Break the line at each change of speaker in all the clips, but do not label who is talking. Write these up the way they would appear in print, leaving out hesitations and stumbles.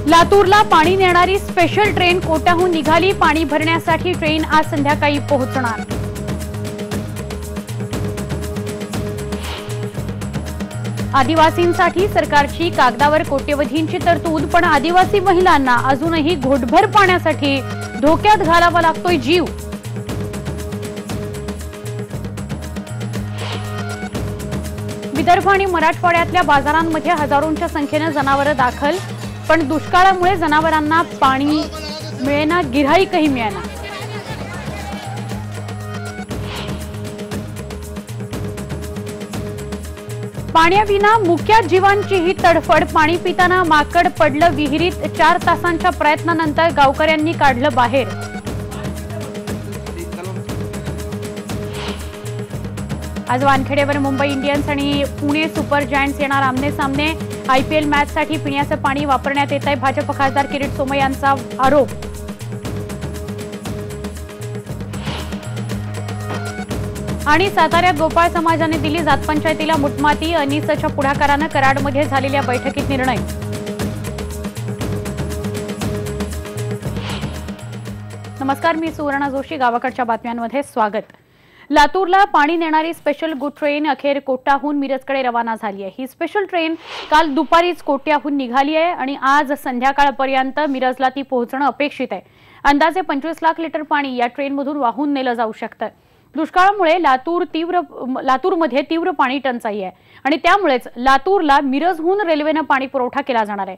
लातूरला पाणी नेणारी स्पेशल ट्रेन कोट्याहून निघाली। पाणी भरण्यासाठी ट्रेन आज संध्याकाळी पोहोचणार। आदिवासींसाठी सरकारची कागदावर कोट्यवधींची तरतूद, पण आदिवासी महिलांना अजूनही घोटभर पाण्यासाठी धोक्यात घालावा लागतोय जीव। विदर्भ आणि मराठवाड्यातल्या बाजारांमध्ये हजारोंच्या संख्येने जनावरं दाखल, पण दुष्काळामुळे जनावरांना पाणी मिळेना, गिऱ्हाईकही मिळेना। पाण्याविना मुक्या जीवांची ही तडफड। पाणी पिताना माकड पडलं विहिरीत। 4 तासांच्या प्रयत्नानंतर गावकऱ्यांनी काढलं बाहेर। आज वानखेडेवर मुंबई इंडियन्स आणि पुणे सुपर जायंट्स येणार आमने सामने। आयपीएल मॅचसाठी पिण्याचं पाणी वापरण्यात येत आहे, भाजप खासदार किरीट सोमय्या यांचा आरोप। आणि साताऱ्यात गोपाळ समाजाने दिली जात पंचायतीला मुठमाती। अनिसच्या पुढाकारानं कराडमध्ये झालेल्या बैठकीत निर्णय। नमस्कार, मी सुवर्णा जोशी, गावाकडच्या बातम्यांमध्ये स्वागत। लातूरला पाणी नेणारी स्पेशल गुड ट्रेन अखेर कोट्याहून मिरजकडे रवाना झाली आहे। ही स्पेशल ट्रेन काल दुपारीच कोट्याहून निघाली आहे आणि आज संध्याकाळपर्यंत मिरजला ती पोहोचणं अपेक्षित आहे। अंदाजे 25 लाख लिटर पाणी या ट्रेनमधून वाहून नेलं जाऊ शकतं। दुष्काळामुळे लातूरमध्ये तीव्र पाणी टंचाई आहे आणि त्यामुळेच लातूरला मिरजहून रेल्वेने पाणी पुरवठा केला जाणार आहे।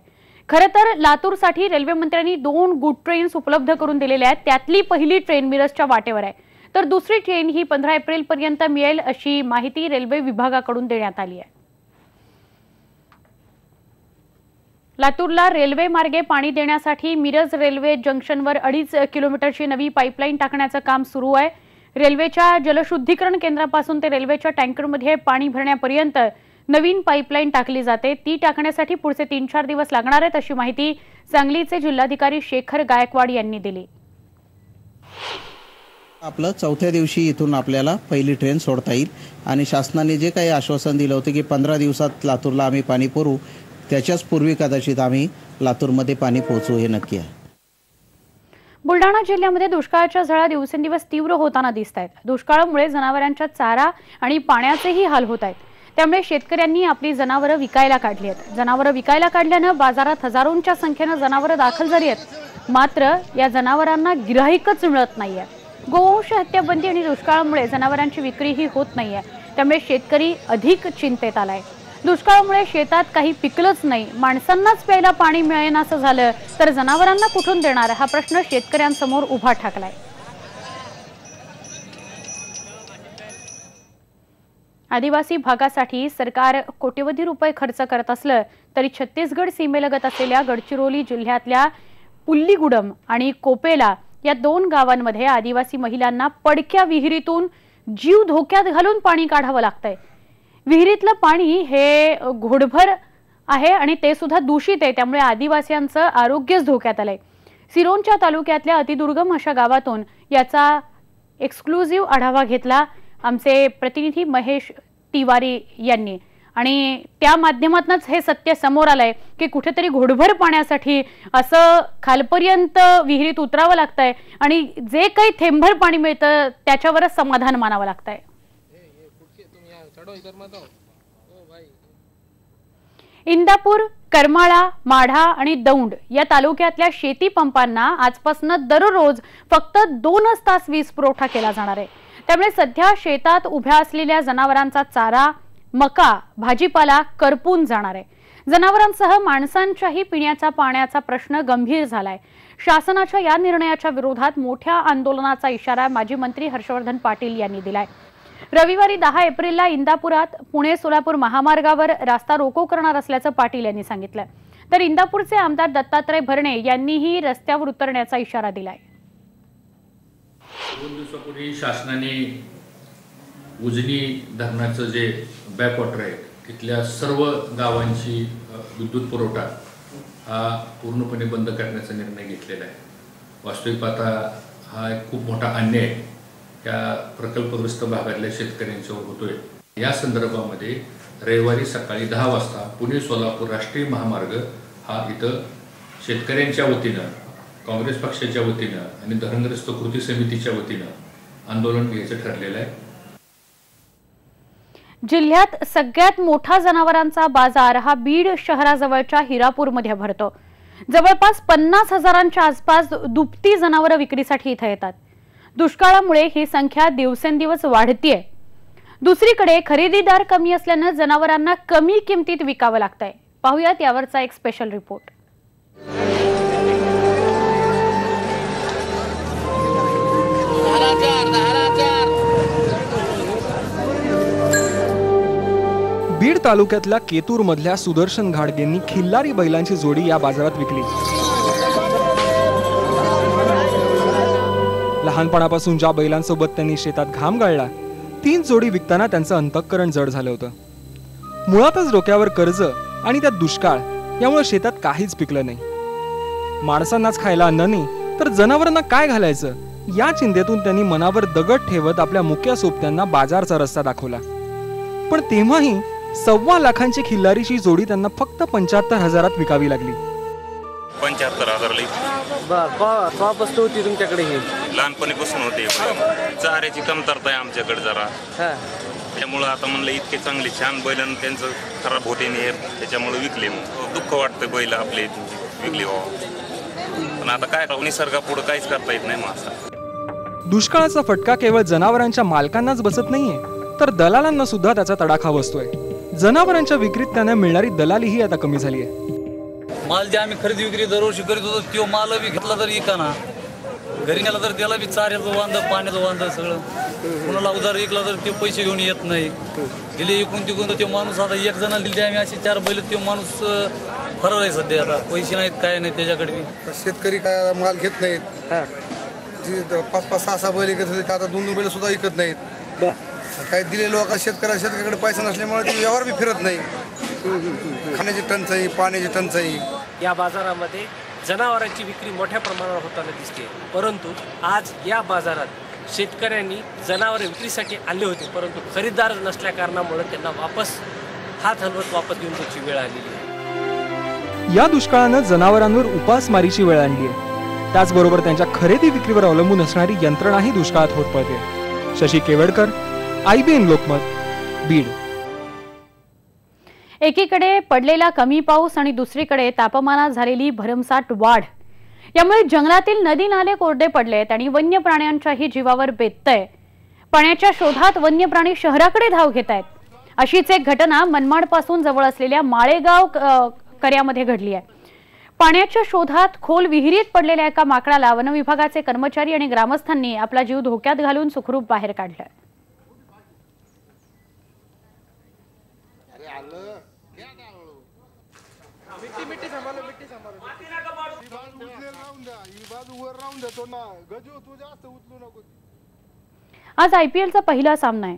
खरं तर लातूरसाठी रेल्वे मंत्र्यांनी 2 गुड ट्रेन्स उपलब्ध करून दिलेल्या आहेत। त्यातली पहिली ट्रेन मिरजच्या वाटेवर आहे, तर दुसरी ट्रेन ही 15 एप्रिल पर्यंत मिळेल अशी माहिती रेल्वे विभागाकडून देण्यात आली आहे। लातूरला रेल्वे मार्गे पाणी देण्यासाठी मिरज रेल्वे जंक्शनवर 2.5 किलोमीटरची नवी पाईपलाईन टाकण्याचं काम सुरू आहे। रेल्वेच्या जलशुद्धीकरण केंद्रापासून ते रेल्वेच्या टँकरमध्ये पाणी भरण्यापर्यंत नवीन पाईपलाईन टाकली जाते। ती टाकण्यासाठी पुढचे 3-4 दिवस लागणार आहेत अशी माहिती सांगलीचे जिल्हाधिकारी शेखर गायकवाड यांनी दिली।
आपलं 4थ्या दिवशी इथून आपल्याला पहिली ट्रेन सोडता येईल आणि शासनाने जे काही आश्वासन दिलं होतं की 15 दिवसात लातूरला आम्ही पाणी पुरवू, त्याच्याच पूर्वी कदाचित आम्ही लातूरमध्ये पाणी पोहोचवू हे नक्की आहे।
बुलढाणा जिल्ह्यामध्ये दुष्काळाच्या झळा दिवसेंदिवस तीव्र होताना दिसत आहेत। दुष्काळामुळे जनावरांच्या चारा आणि पाण्याचेही हाल होत आहेत। त्यामुळे शेतकऱ्यांनी आपली जनावरं विकायला काढली आहेत। जनावरं विकायला काढल्यानं बाजारात हजारोंच्या संख्येने जनावरं दाखल झाली आहेत, मात्र या जनावरांना गिऱ्हाईकच मिळत नाहीये। गोवंश हत्या बंदी आणि दुष्काळामुळे जनावरांची विक्रीही होत नाहीये, त्यामुळे शेतकरी अधिक चिंतेत आलाय। दुष्काळामुळे शेतात काही पिकलंच नाही, माणसांनाच प्यायला पाणी मिळेनासं झालं तर जनावरांना कुठून देणार, हा प्रश्न शेतकऱ्यांसमोर उभा ठाकलाय। आदिवासी भागासाठी सरकार कोट्यवधी रुपये खर्च करत असलं तरी छत्तीसगड सीमेलगत असलेल्या गडचिरोली जिल्ह्यातल्या पुल्लीगुडम आणि कोपेला या 2 गावांमध्ये आदिवासी महिलांना पडक्या विहिरीतून जीव धोक्यात घालून पाणी काढावं लागतंय। विहिरीतलं पाणी हे घोडभर आहे आणि ते सुद्धा दूषित आहे, त्यामुळे आदिवासींचं आरोग्यच धोक्यात आलंय। सिरोंचा तालुक्यातल्या अतिदुर्गम अशा गावातून याचा एक्सक्लुझिव्ह आढावा घेतला आमचे प्रतिनिधी महेश तिवारी यांनी आणि त्या माध्यमातूनच हे सत्य समोर आलंय की कुठेतरी घोडभर पाण्यासाठी असं खालपर्यंत विहिरीत उतरावं लागतंय आणि जे काही थेंबभर पाणी मिळतं त्याच्यावरच समाधान मानावं लागतंय। इंदापूर, करमाळा, माढा आणि दौंड या तालुक्यातल्या शेती पंपांना आजपासून दररोज फक्त 2च तास वीज पुरवठा केला जाणार आहे। त्यामुळे सध्या शेतात उभ्या असलेल्या जनावरांचा चारा, मका, भाजीपाला करपून जाणार आहे। जनावरांसह माणसांच्याही पिण्याच्या पाण्याचा प्रश्न गंभीर झालाय। शासनाच्या या निर्णयाच्या विरोधात मोठ्या आंदोलनाचा इशारा माजी मंत्री हर्षवर्धन पाटील यांनी दिलाय। रविवारी 10 एप्रिलला इंदापुरात पुणे सोलापूर महामार्गावर रास्ता रोको करणार असल्याचं पाटील यांनी सांगितलं, तर इंदापूरचे आमदार दत्तात्रय भरणे यांनीही रस्त्यावर उतरण्याचा इशारा दिलाय।
2 दिवसापूर्वी शासनाने उजनी धरणाचं जे बॅकवॉटर आहे तिथल्या सर्व गावांची विद्युत पुरवठा हा पूर्णपणे बंद करण्याचा निर्णय घेतलेला आहे। वास्तविक पाहता हा एक खूप मोठा अन्याय त्या प्रकल्पग्रस्त भागातल्या शेतकऱ्यांच्यावर होतोय। या संदर्भामध्ये रविवारी सकाळी 10 वाजता पुणे सोलापूर राष्ट्रीय महामार्ग हा इथं शेतकऱ्यांच्या वतीनं, काँग्रेस पक्षाच्या वतीनं आणि धरणग्रस्त कृती समितीच्या वतीनं आंदोलन घ्यायचं ठरलेलं आहे।
जिल्ह्यात सगळ्यात मोठा जनावरांचा बाजार हा बीड शहराजवळच्या हिरापूरमध्ये भरतो। जवळपास 50,000च्या आसपास दुभती जनावरं विक्रीसाठी इथे येतात। दुष्काळामुळे ही संख्या दिवसेंदिवस वाढतीये। दुसरीकडे खरेदीदार कमी असल्याने जनावरांना कमी किमतीत विकावं लागतंय। पाहूयात यावरचा एक स्पेशल रिपोर्ट।
बीड तालुक्यातल्या केतूर मधल्या सुदर्शन घाडगेंनी खिल्लारी बैलांची जोडी या बाजारात विकली। लहानपणापासून ज्या बैलांसोबत त्यांनी शेतात घाम गाळला, 3 जोडी विकताना त्यांचं अंतःकरण जड झालं होतं। मुळातच डोक्यावर कर्ज आणि त्यात दुष्काळ यामुळे शेतात काहीच पिकलं नाही। माणसांनाच खायला अन्न नाही तर जनावरांना काय घालायचं या चिंतेतून त्यांनी मनावर दगड ठेवत आपल्या मुक्या सोबत्यांना बाजारचा रस्ता दाखवला। पण तेव्हाही 1.25 लाखांची खिल्लारीची जोडी त्यांना फक्त 75,000त विकावी लागली।
75,000 वापस होती तुमच्याकडे? ही
लहानपणीपासून होते, चाऱ्याची कमतरता आहे आमच्याकडे जरा, त्यामुळे आता म्हणलं इतके चांगले छान बैल त्यांचं खराब होते नाही, त्याच्यामुळे विकले। दुःख वाटतं बैल आपले विकले पण आता काय निसर्गापुढे काहीच करता येत नाही। मासा
दुष्काळाचा फटका केवळ जनावरांच्या मालकांनाच बसत नाहीये तर दलालांना सुद्धा त्याचा तडाखा बसतोय। जनावरांच्या विक्रीत त्यांना मिळणारी दलालीही आता कमी झाली आहे।
माल जे आम्ही खरेदी विक्री दरवर्षी करीत होतो तो माल बी घेतला तर इकाना, घरी नेला तर त्याला बी चाऱ्याचं वांदं पाण्याचं वांदं सगळं, कुणाला उधार विकला तर ते पैसे घेऊन येत नाही, दिले इकून तिकून तो माणूस आता एक जणाला दिले आम्ही असे 4 बैल, तो माणूस फरार आहे सध्या, आता पैसे नाहीत काय नाही त्याच्याकडे।
शेतकरी काय माल घेत नाहीत, 5-5, 6-6 बैल विकत होते आता 2-2 बैल सुद्धा विकत नाहीत। काही दिले लोक शेतकऱ्याकडे पैसा नसल्यामुळे ते व्यवहार बी फिरत नाही, खाण्याची टंचाई, पाण्याची टंचाई।
या बाजारामध्ये जनावरांची विक्री मोठ्या प्रमाणावर होताना दिसते, परंतु आज या बाजारात शेतकऱ्यांनी जनावरे विक्रीसाठी आणले होते, परंतु खरेदीदार नसल्या कारणामुळे त्यांना वापस हात हलवत वापस घेऊन जायची वेळ आलेली आहे।
या दुष्काळानं जनावरांवर उपासमारीची वेळ आणली आहे, त्याचबरोबर त्यांच्या खरेदी विक्रीवर अवलंबून असणारी यंत्रणाही दुष्काळात होत पडते। शशी केवडकर, IBN लोकमत, बीड।
एकीकडे पडलेला कमी पाऊस आणि दुसरीकडे तापमानात झालेली भरमसाठ वाढ यामुळे जंगलातील नदी नाले कोरडे पडलेत आणि वन्य प्राण्यांच्याही जीवावर बेततंय। पाण्याच्या शोधात वन्य प्राणी शहराकडे धाव घेत आहेत। अशीच एक घटना मनमाडपासून जवळ असलेल्या माळेगाव कर्यामध्ये घडली आहे। पाण्याच्या शोधात खोल विहिरीत पडलेल्या एका माकडाला वन विभागाचे कर्मचारी आणि ग्रामस्थांनी आपला जीव धोक्यात घालून सुखरूप बाहेर काढलं। आज IPLचा पहिला सामना आहे।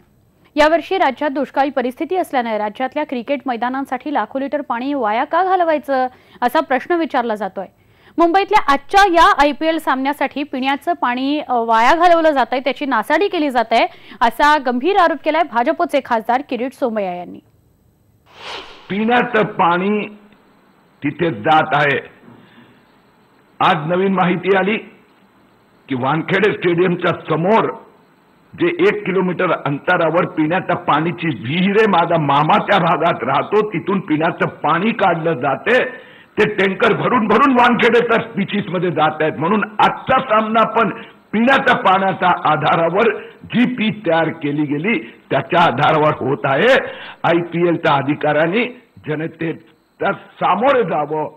यावर्षी राज्यात दुष्काळी परिस्थिती असल्याने राज्यातल्या क्रिकेट मैदानांसाठी लाखो लिटर पाणी वाया का घालवायचं असा प्रश्न विचारला जातोय। मुंबईतल्या आजच्या या IPL सामन्यासाठी पिण्याचं पाणी वाया घालवलं जातंय, त्याची नासाडी केली जाते असा गंभीर आरोप केलाय भाजपचे खासदार किरीट सोमय्या यांनी।
पिण्याचं पाणी तिथे जात आहे। आज नवीन माहिती आली की वानखेडे स्टेडियमच्या समोर जे 1 किलोमीटर अंतरावर पिण्याच्या पाण्याची विहीर आहे, माझा मामा त्या भागात राहतो, तिथून पिण्याचं पाणी काढलं जाते, ते टँकर भरून भरून वानखेडेच्या स्पीचीस मध्ये जात आहेत। म्हणून आजचा सामना पण पिण्याच्या पाण्याच्या आधारावर जी पीच तयार केली गेली त्याच्या आधारावर होत आहे। IPLच्या अधिकाऱ्यांनी जनतेच्या सामोरे जावं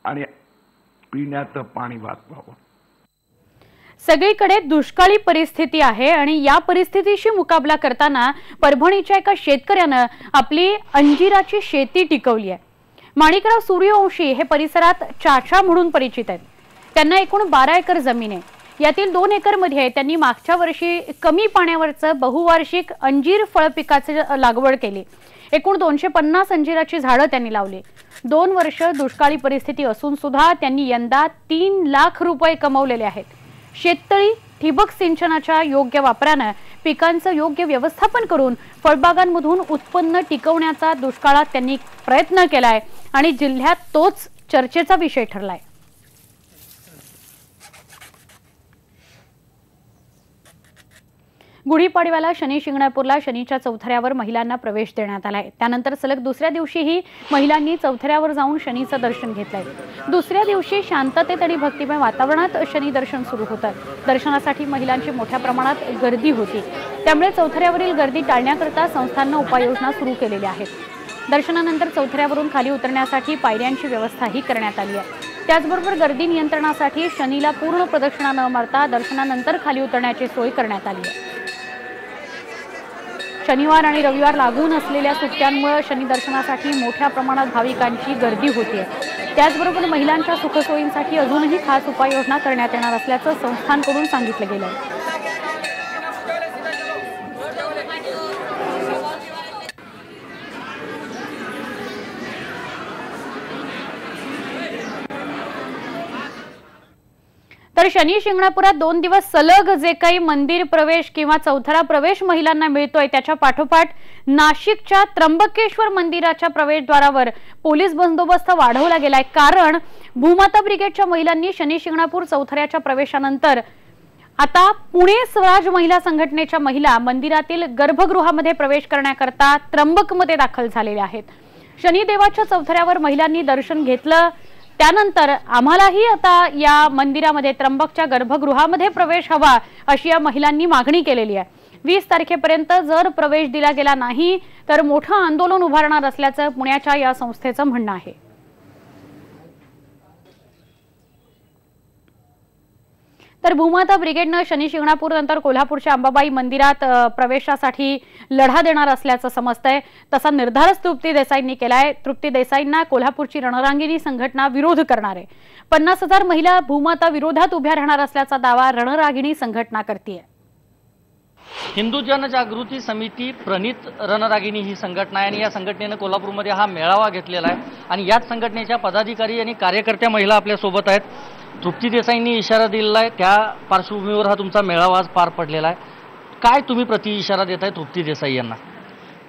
आणि पिण्याचं पाणी वाचवावं।
सगळीकडे दुष्काळी परिस्थिती आहे आणि या परिस्थितीशी मुकाबला करताना परभणीच्या एका शेतकऱ्यानं आपली अंजिराची शेती टिकवली आहे। माणिकराव सूर्यवंशी हे परिसरात चाचा म्हणून परिचित आहेत। त्यांना एकूण 12 एकर जमीन आहे। यातील 2 एकरमध्ये त्यांनी मागच्या वर्षी कमी पाण्यावरचं बहुवार्षिक अंजीर फळ पिकाची लागवड केली। एकूण 250 अंजिराची झाडं त्यांनी लावली। 2 वर्ष दुष्काळी परिस्थिती असून सुद्धा त्यांनी यंदा 3 लाख रुपये कमवलेले आहेत। शेततळी, ठिबक सिंचनाच्या योग्य वापराने पिकांचं योग्य व्यवस्थापन करून फळबागांमधून उत्पन्न टिकवण्याचा दुष्काळात त्यांनी प्रयत्न केलाय आणि जिल्ह्यात तोच चर्चेचा विषय ठरलाय। गुढीपाडव्याला शनी शिंगणापूरला शनीच्या चौथऱ्यावर महिलांना प्रवेश देण्यात आलाय। त्यानंतर सलग दुसऱ्या दिवशीही महिलांनी चौथऱ्यावर जाऊन शनीचं दर्शन घेतलंय। दुसऱ्या दिवशी शांततेत आणि भक्तिमय वातावरणात शनी दर्शन सुरू होतं। दर्शनासाठी महिलांची मोठ्या प्रमाणात गर्दी होती, त्यामुळे चौथऱ्यावरील गर्दी टाळण्याकरता संस्थांना उपाययोजना सुरू केलेल्या आहेत। दर्शनानंतर चौथऱ्यावरून खाली उतरण्यासाठी पायऱ्यांची व्यवस्थाही करण्यात आली आहे। त्याचबरोबर गर्दी नियंत्रणासाठी शनीला पूर्ण प्रदक्षिणा न मारता दर्शनानंतर खाली उतरण्याची सोय करण्यात आली आहे। शनिवार आणि रविवार लागून असलेल्या सुट्ट्यांमुळे शनी दर्शनासाठी मोठ्या प्रमाणात भाविकांची गर्दी होते। त्याचबरोबर महिलांच्या सुखसोयींसाठी अजूनही खास उपाययोजना करण्यात येणार असल्याचं संस्थांकडून सांगितलं गेलं आहे। तर शनी शिंगणापुरात 2 दिवस सलग जे काही मंदिर प्रवेश किंवा चौथरा प्रवेश महिलांना मिळतोय, त्याच्या पाठोपाठ नाशिकच्या त्र्यंबकेश्वर मंदिराच्या प्रवेशद्वारावर पोलीस बंदोबस्त वाढवला गेलाय। कारण भूमाता ब्रिगेडच्या महिलांनी शनी शिंगणापूर चौथऱ्याच्या प्रवेशानंतर आता पुणे स्वराज महिला संघटनेच्या महिला मंदिरातील गर्भगृहामध्ये प्रवेश करण्याकरता त्र्यंबकमध्ये दाखल झालेल्या आहेत। शनिदेवाच्या चौथऱ्यावर महिलांनी दर्शन घेतलं, त्यानंतर आम्हालाही आता या मंदिरामध्ये त्र्यंबकच्या गर्भगृहामध्ये प्रवेश हवा अशी या महिलांनी मागणी केलेली आहे। 20 तारखेपर्यंत जर प्रवेश दिला गेला नाही तर मोठं आंदोलन उभारणार असल्याचं पुण्याच्या या संस्थेचं म्हणणं आहे। तर भूमाता ब्रिगेडनं शनी शिंगणापूर नंतर कोल्हापूरच्या अंबाबाई मंदिरात प्रवेशासाठी लढा देणार असल्याचं समजतंय। तसा निर्धारच तृप्ती देसाईंनी केलाय। तृप्ती देसाईंना कोल्हापूरची रणरागिणी संघटना विरोध करणार आहे। 50,000 महिला भूमाता विरोधात उभ्या राहणार असल्याचा दावा रणरागिणी संघटना करतेय।
हिंदू जनजागृती समिती प्रणित रणरागिणी ही संघटना आहे आणि या संघटनेने कोल्हापूरमध्ये हा मेळावा घेतलेला आहे आणि याच संघटनेच्या पदाधिकारी आणि कार्यकर्त्या महिला आपल्या सोबत आहेत। तृप्ती देसाईंनी इशारा दिलेला आहे, त्या पार्श्वभूमीवर हा तुमचा मेळावा आज पार पडलेला आहे। काय तुम्ही प्रति इशारा देताय तृप्ती देसाई यांना?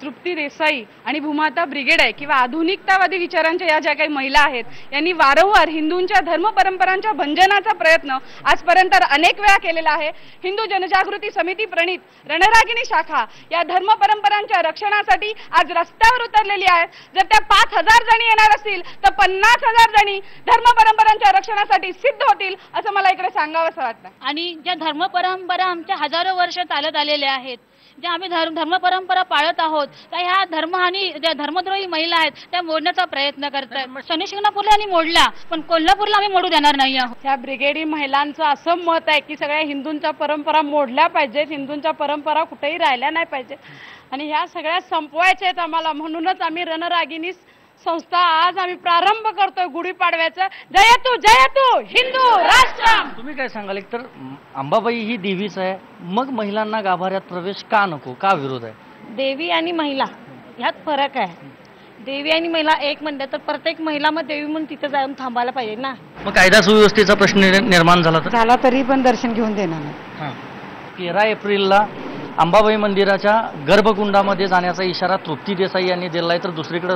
तृप्ती देसाई आणि भूमाता ब्रिगेड आहे किंवा आधुनिकतावादी विचारांच्या या ज्या काही महिला आहेत यांनी वारंवार हिंदूंच्या धर्म परंपरांच्या भंजनाचा प्रयत्न आजपर्यंत अनेक वेळा केलेला आहे। हिंदू जनजागृती समिती प्रणित रणरागिणी शाखा या धर्म परंपरांच्या रक्षणासाठी आज रस्त्यावर उतरलेली आहे। जर त्या 5,000 जणी येणार असतील तर 50,000 जणी धर्म परंपरांच्या रक्षणासाठी सिद्ध होतील असं मला इकडे सांगावंसं वाटतं।
आणि ज्या धर्म परंपरा आमच्या हजारो वर्ष चालत आलेल्या आहेत, ज्या आम्ही धर्म परंपरा पाळत आहोत, त्या ह्या धर्महानी ज्या धर्मद्रोही महिला आहेत त्या मोडण्याचा प्रयत्न करतात। शनी शिंगणापूरला आणि मोडला, पण कोल्हापूरला आम्ही मोडू देणार नाही आहोत।
ह्या ब्रिगेडी महिलांचं असं मत आहे की सगळ्या हिंदूंच्या परंपरा मोडल्या पाहिजेत, हिंदूंच्या परंपरा कुठेही राहिल्या नाही पाहिजे आणि ह्या सगळ्या संपवायच्या आहेत आम्हाला। म्हणूनच आम्ही रणरागिणी संस्था आज आम्ही प्रारंभ करतोय गुढीपाडव्याचं। जयतु हिंदू राष्ट्रम।
तुम्ही काय सांगाल? एक तर अंबाबाई ही देवीच आहे, मग महिलांना गाभाऱ्यात प्रवेश का नको, का विरोध आहे?
देवी आणि महिला ह्यात फरक आहे। देवी आणि महिला एक म्हणते तर प्रत्येक महिला मग देवी म्हणून तिथे जाऊन थांबायला पाहिजे ना।
मग कायदा सुव्यवस्थेचा प्रश्न निर्माण झाला
तरी पण दर्शन घेऊन देणार नाही।
13 एप्रिलला अंबाबाई मंदिराच्या गर्भकुंडामध्ये जाण्याचा इशारा तृप्ती देसाई यांनी दिला आहे, तर दुसरीकडे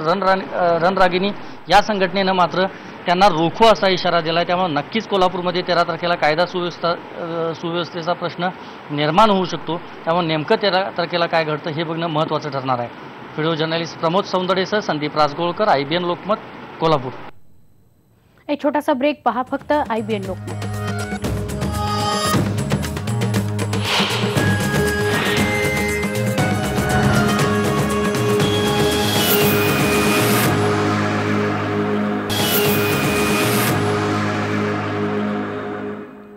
रणरागिणी या संघटनेनं मात्र त्यांना रोखू असा इशारा दिला आहे। त्यामुळे नक्कीच कोल्हापूरमध्ये 13 तारखेला कायदा सुव्यवस्थेचा प्रश्न निर्माण होऊ शकतो। त्यामुळे नेमकं 13 तारखेला काय घडतं हे बघणं महत्त्वाचं ठरणार आहे। व्हिडिओ जर्नलिस्ट प्रमोद सौंदडेसह संदीप राजगोळकर, IBN लोकमत, कोल्हापूर।
एक छोटासा ब्रेक, पहा फक्त IBN लोकमत।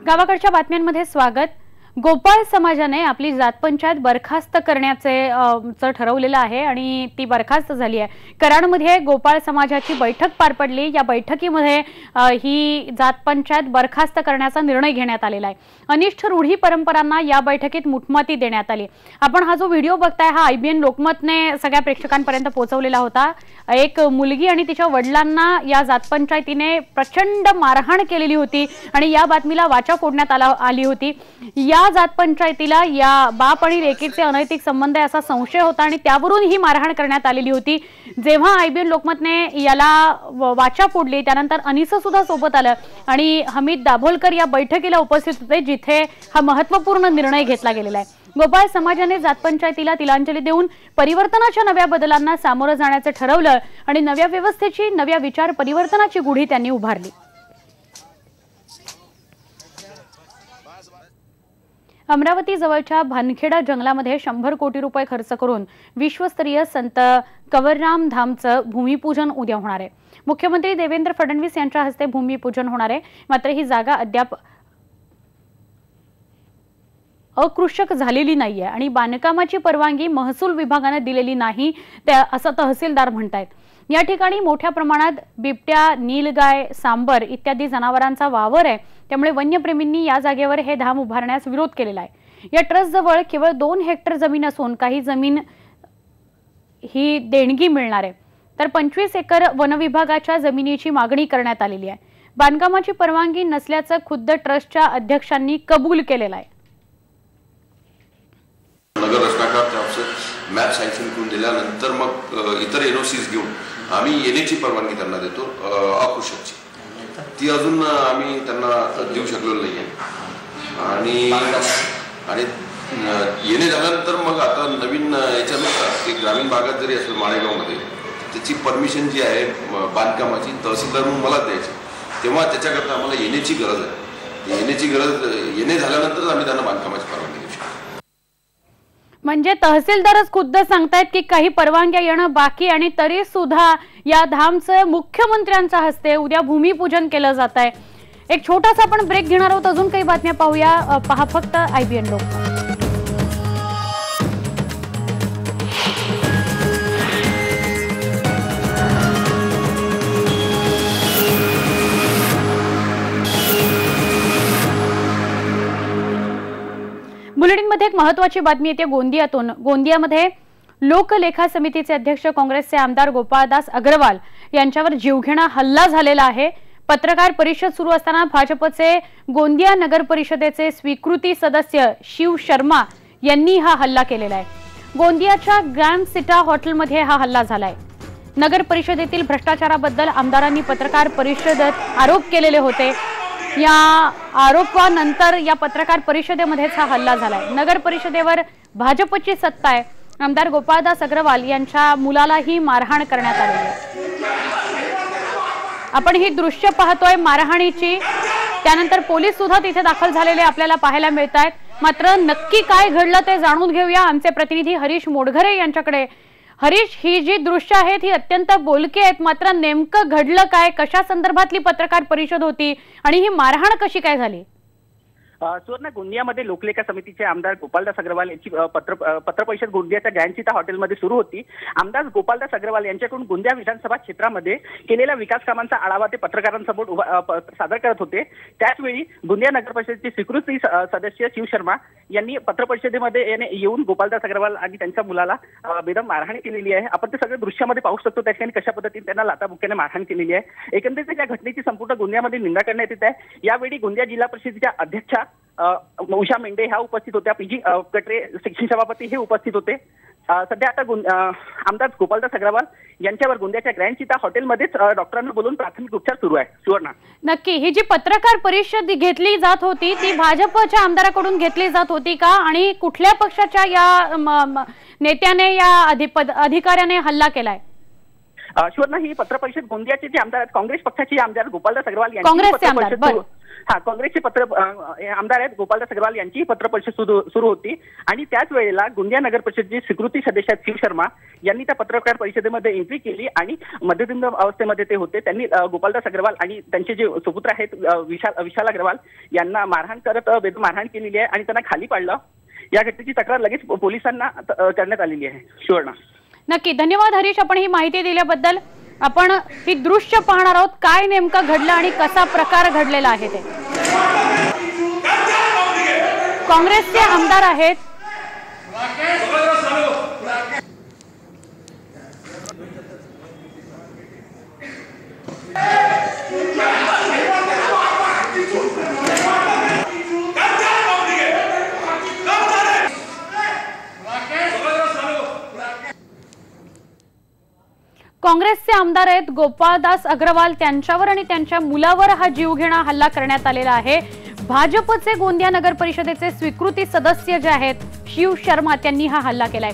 गावाकडच्या बातम्यांमध्ये स्वागत। गोपाळ समाजाने आपली जात पंचायत बरखास्त करण्याचे ठरवलेलं आहे आणि ती बरखास्त झाली आहे। कराडमध्ये गोपाळ समाजाची बैठक पार पडली। या बैठकीमध्ये ही जात पंचायत बरखास्त करण्याचा निर्णय घेण्यात आलेला आहे। अनिष्ठ रूढी परंपरांना या बैठकीत मुठमाती देण्यात आली। आपण हा जो व्हिडिओ बघताय हा IBN लोकमतने सगळ्या प्रेक्षकांपर्यंत पोहोचवलेला होता। एक मुलगी आणि तिच्या वडिलांना या जात पंचायतीने प्रचंड मारहाण केलेली होती आणि या बातमीला वाचा फोडण्यात आली होती। या या जात पंचायतीला या बाप आणि लेकीचे अनैतिक संबंध असा संशय होता आणि त्यावरून ही मारहाण करण्यात आलेली होती। जेव्हा IBN लोकमतने याला वाचा फोडली त्यानंतर अनिस सुद्धा सोबत आलं आणि हमीद दाभोलकर या बैठकीला उपस्थित होते जिथे हा महत्त्वपूर्ण निर्णय घेतला गेलेला आहे। गोपाळ समाजाने जात पंचायतीला तिलांजली देऊन परिवर्तनाच्या नव्या बदलांना सामोरं जाण्याचं ठरवलं आणि नव्या व्यवस्थेची नव्या विचार परिवर्तनाची गुढी त्यांनी उभारली। अमरावती जवळच्या भानखेडा जंगलामध्ये 100 कोटी रुपये खर्च करून विश्वस्तरीय संत कवरराम धामचं भूमिपूजन उद्या होणार आहे। मुख्यमंत्री देवेंद्र फडणवीस यांच्या हस्ते भूमिपूजन होणार आहे। मात्र ही जागा अद्याप अकृषक झालेली नाहीये आणि बांधकामाची परवानगी महसूल विभागाने दिलेली नाही असं तहसीलदार म्हणतात। या ठिकाणी मोठ्या प्रमाणात बिबट्या, नीलगाय, सांबर इत्यादी जनावरांचा वावर आहे, त्यामुळे वन्यप्रेमींनी या जागेवर हे धाम उभारण्यास विरोध केलेला आहे। या ट्रस्ट जवळ केवळ 2 हेक्टर जमीन असून काही जमीन ही देणगी मिळणार आहे, तर 25 एकर वनविभागाच्या जमिनीची मागणी करण्यात आलेली आहे। बांधकामाची परवानगी नसल्याचं खुद्द ट्रस्टच्या अध्यक्षांनी कबूल केलेलं आहे।
नगर रचनाकार मॅप सँक्शन करून दिल्यानंतर मग इतर NOCs घेऊन आम्ही येण्याची परवानगी त्यांना देतो अकृषकची, ती अजून आम्ही त्यांना देऊ शकलेलो नाही आहे। आणि येणे झाल्यानंतर मग आता नवीन याच्यानुसार की ग्रामीण भागात जरी असेल माळेगावमध्ये त्याची परमिशन जी आहे बांधकामाची तहसीलदार म्हणून मला द्यायची, तेव्हा त्याच्याकरता आम्हाला येण्याची गरज आहे। येणे झाल्यानंतरच आम्ही त्यांना बांधकामाची परवानगी देऊ शकतो।
म्हणजे तहसीलदारच खुद्द सांगतायत की काही परवानग्या येणं बाकी आणि तरी सुद्धा या धामचं मुख्यमंत्र्यांच्या हस्ते उद्या भूमिपूजन केलं जात आहे। एक छोटासा आपण ब्रेक घेणार आहोत, अजून काही बातम्या पाहूया। पहा फक्त IBN लोकमत। बुलेटिनमध्ये एक महत्त्वाची बातमी येते गोंदियातून। गोंदियामध्ये लोकलेखा समितीचे अध्यक्ष काँग्रेसचे आमदार गोपाळदास अग्रवाल यांच्यावर जीवघेणा हल्ला झालेला आहे। पत्रकार परिषद सुरू असताना भाजपचे गोंदिया नगर परिषदेचे स्वीकृती सदस्य शिव शर्मा यांनी हा हल्ला केलेला आहे। गोंदियाच्या ग्रँड सिटा हॉटेलमध्ये हा हल्ला झालाय। नगर परिषदेतील भ्रष्टाचाराबद्दल आमदारांनी पत्रकार परिषदेत आरोप केलेले होते। या आरोपानंतर या पत्रकार परिषदेमध्येच हा हल्ला झालाय। नगर परिषदेवर भाजपची सत्ता आहे। आमदार गोपाळदास अग्रवाल यांच्या मुलालाही मारहाण करण्यात आली आहे। आपण ही दृश्य पाहतोय मारहाणीची, त्यानंतर पोलीस सुद्धा तिथे दाखल झालेले आपल्याला पाहायला मिळत आहेत। मात्र नक्की काय घडलं ते जाणून घेऊया आमचे प्रतिनिधी हरीश मोडघरे यांच्याकडे। हरीश, ही जी दृश्य आहेत ही अत्यंत बोलकी आहेत, मात्र नेमकं घडलं काय, कशा संदर्भातली पत्रकार परिषद होती आणि ही मारहाण कशी काय झाली?
सुवर्ण, गोंदियामध्ये लोकलेखा समितीचे आमदार गोपाळदास अग्रवाल यांची पत्र परिषद गोंदियाच्या ग्रँड सिटा हॉटेलमध्ये सुरू होती। आमदार गोपाळदास अग्रवाल यांच्याकडून गोंदिया विधानसभा क्षेत्रामध्ये केलेल्या विकास कामांचा आढावा ते पत्रकारांसमोर सादर करत होते। त्याचवेळी गोंदिया नगर परिषदेचे स्वीकृती सदस्य शिव शर्मा यांनी पत्र परिषदेमध्ये येऊन गोपाळदास अग्रवाल आणि त्यांच्या मुलाला बेदम मारहाण केलेली आहे। आपण ते सगळे दृश्यामध्ये पाहू शकतो त्या ठिकाणी कशा पद्धतीने त्यांना लाथाबुक्क्याने मारहाण केलेली आहे। एकंदरीत या घटनेची संपूर्ण गोंदियामध्ये निंदा करण्यात येत आहे। यावेळी गोंदिया जिल्हा परिषदेच्या अध्यक्षा उषा मेंढे ह्या उपस्थित होत्या, PG कटरे सेक्शन सभापती हे उपस्थित होते। सध्या आता आमदार गोपाळदास अग्रवाल यांच्यावर गोंदियाच्या ग्रँड सिटा हॉटेलमध्येच डॉक्टरांना बोलून प्राथमिक उपचार सुरू आहे। सुवर्ण,
नक्की ही जी पत्रकार परिषद घेतली जात होती ती भाजपच्या आमदाराकडून घेतली जात होती का आणि कुठल्या पक्षाच्या या नेत्याने या अधिकाऱ्याने हल्ला केलाय?
सुवर्ण, ही पत्र परिषद गोंदियाचे जे आमदार काँग्रेस पक्षाचे आमदार गोपाळदास अग्रवाल यांची काँग्रेसचे आमदार आहेत गोपाळदास अग्रवाल यांची पत्र परिषद सुरू होती आणि त्याच वेळेला गोंदिया नगर परिषदेचे स्वीकृती सदस्य शिव शर्मा यांनी त्या पत्रकार परिषदेमध्ये एंट्री केली आणि मध्यदिंद अवस्थेमध्ये ते होते। त्यांनी गोपाळदास अग्रवाल आणि त्यांचे जे सुपुत्र आहेत विशाल अग्रवाल यांना मारहाण करत बेदम मारहाण केलेली आहे आणि त्यांना खाली पाडलं। या घटनेची तक्रार लगेच पोलिसांना करण्यात आलेली आहे। सुवर्ण,
नक्की धन्यवाद हरीश, आपण ही माहिती दिल्याबद्दल। आपण ही दृश्य पाहणार आहोत, काय नेमकं घडलं आणि कसा प्रकार घडलेला आहे ते। काँग्रेसचे आमदार आहेत काँग्रेसचे आमदार आहेत गोपाळदास अग्रवाल, त्यांच्यावर आणि त्यांच्या मुलावर हा जीवघेणा हल्ला करण्यात आलेला आहे। भाजपचे गोंदिया नगर परिषदेचे स्वीकृती सदस्य जे आहेत शिव शर्मा, त्यांनी हा हल्ला केलाय।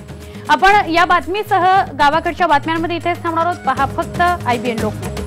आपण या बातमीसह गावाकडच्या बातम्यांमध्ये इथेच थांबणार आहोत। पहा फक्त IBN लोकमत।